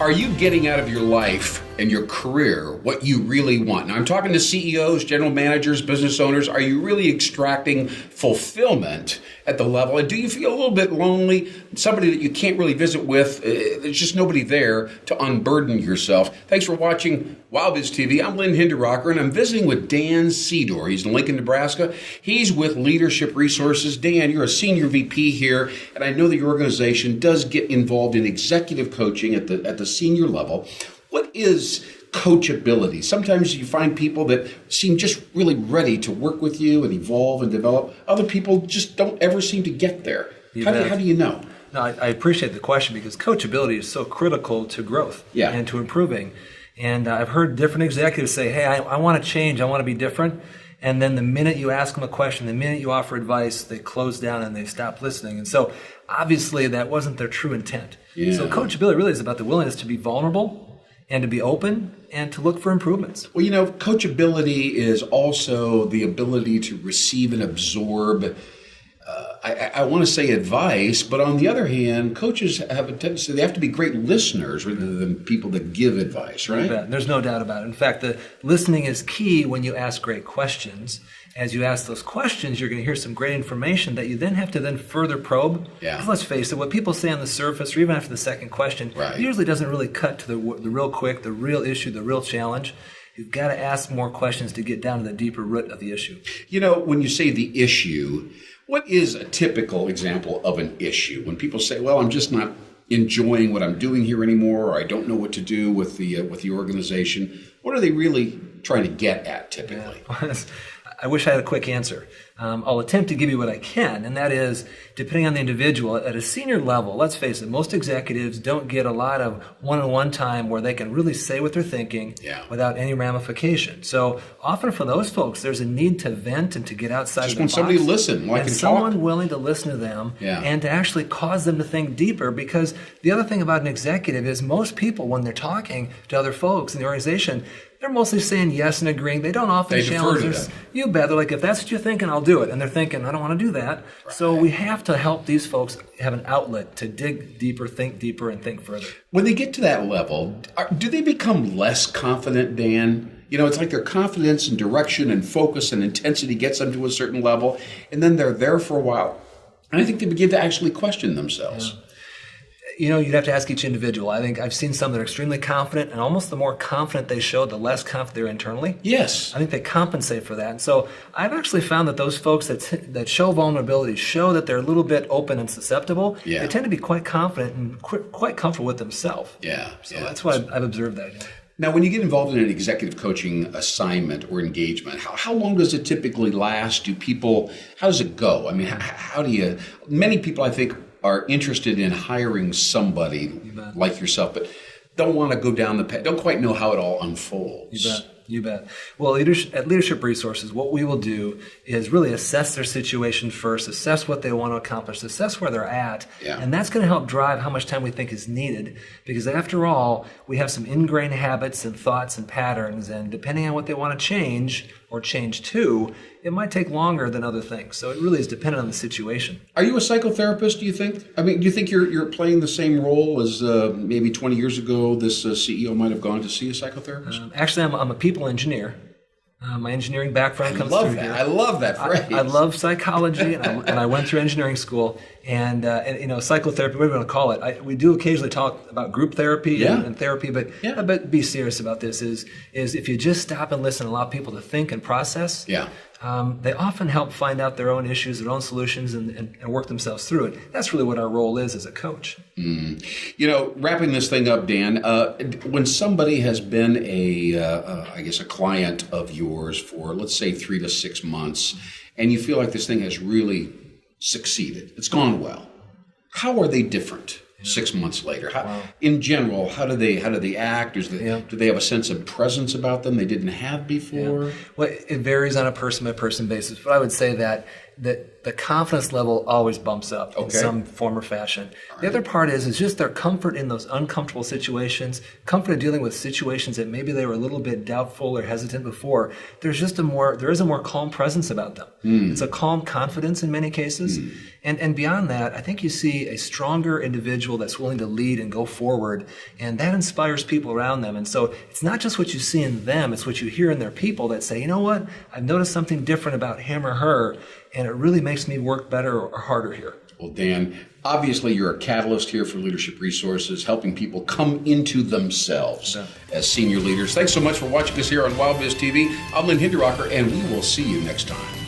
Are you getting out of your life and your career what you really want? Now, I'm talking to CEOs, general managers, business owners. Are you really extracting fulfillment at the level? And do you feel a little bit lonely? Somebody that you can't really visit with? There's just nobody there to unburden yourself. Thanks for watching WowBizTV. I'm Lynn Hinderrocker, and I'm visiting with Dan Seedor. He's in Lincoln, Nebraska. He's with Leadership Resources. Dan, you're a senior VP here, and I know that your organization does get involved in executive coaching at the senior level. What is coachability? Sometimes you find people that seem just really ready to work with you and evolve and develop. Other people just don't ever seem to get there. How do you know? No, I appreciate the question because coachability is so critical to growth and to improving. And I've heard different executives say, hey, I want to change, I want to be different. And then the minute you ask them a question, the minute you offer advice, they close down and they stop listening. And so obviously that wasn't their true intent. Yeah. So coachability really is about the willingness to be vulnerable and to be open and to look for improvements. Well, coachability is also the ability to receive and absorb, I want to say advice, but on the other hand, coaches have a tendency, they have to be great listeners rather than people that give advice, right? There's no doubt about it. In fact, the listening is key when you ask great questions. As you ask those questions, you're going to hear some great information that you then have to further probe. Yeah. Let's face it, what people say on the surface or even after the second question usually doesn't really cut to the real quick, the real issue, the real challenge. You've got to ask more questions to get down to the deeper root of the issue. When you say the issue, what is a typical example of an issue? When people say, well, I'm just not enjoying what I'm doing here anymore, or I don't know what to do with the organization, what are they really trying to get at typically? Yeah. I wish I had a quick answer. I'll attempt to give you what I can, and that is, depending on the individual, at a senior level, let's face it, most executives don't get a lot of one-on-one time where they can really say what they're thinking without any ramification. So often for those folks, there's a need to vent and to get outside of the box. Just want somebody to listen, and someone willing to listen to them and to actually cause them to think deeper, because the other thing about an executive is most people, when they're talking to other folks in the organization, they're mostly saying yes and agreeing. They don't often challenge us. You bet. They're like, if that's what you're thinking, I'll do it. And they're thinking, I don't want to do that. Right. So we have to help these folks have an outlet to dig deeper, and think further. When they get to that level, do they become less confident, Dan? It's like their confidence and direction and focus and intensity gets them to a certain level, and then they're there for a while. And I think they begin to actually question themselves. Yeah. You'd have to ask each individual. I think I've seen some that are extremely confident, and almost the more confident they show, the less confident they're internally. Yes. I think they compensate for that. And so I've actually found that those folks that show vulnerability, show that they're a little bit open and susceptible, they tend to be quite confident and quite comfortable with themselves. Yeah. So that's why I've observed that. Now, when you get involved in an executive coaching assignment or engagement, how long does it typically last? How does it go? I mean, many people, I think, are interested in hiring somebody like yourself, but don't want to go down the path, don't quite know how it all unfolds. You bet. Well, at Leadership Resources, what we will do is really assess their situation first, assess what they want to accomplish, assess where they're at, and that's going to help drive how much time we think is needed, because after all, we have some ingrained habits and thoughts and patterns, and depending on what they want to change or change to, it might take longer than other things. So it really is dependent on the situation. Are you a psychotherapist, do you think? I mean, do you think you're playing the same role as maybe 20 years ago this CEO might have gone to see a psychotherapist? Actually, I'm a people engineer. My engineering background comes through here. I love that phrase. I love psychology, and I went through engineering school. And psychotherapy, whatever you want to call it. We do occasionally talk about group therapy and therapy, but be serious about this. Is if you just stop and listen, allow people to think and process. They often help find out their own issues, their own solutions, and work themselves through it. That's really what our role is as a coach. Wrapping this thing up, Dan, when somebody has been a client of yours for, let's say, 3 to 6 months, and you feel like this thing has really succeeded, it's gone well, how are they different 6 months later? In general, how do they act? Do they have a sense of presence about them they didn't have before? Well, it varies on a person-by-person basis, but I would say that the confidence level always bumps up in some form or fashion. The other part is just their comfort in those uncomfortable situations, comfort in dealing with situations that maybe they were a little bit doubtful or hesitant before. There is a more calm presence about them. It's a calm confidence in many cases. And beyond that, I think you see a stronger individual that's willing to lead and go forward, and that inspires people around them. And so it's not just what you see in them, it's what you hear in their people that say, you know what, I've noticed something different about him or her, and it really makes me work better or harder here. Well, Dan, obviously you're a catalyst here for Leadership Resources, helping people come into themselves as senior leaders. Thanks so much for watching us here on WowBizTV. I'm Lynn Hinderocker, and we will see you next time.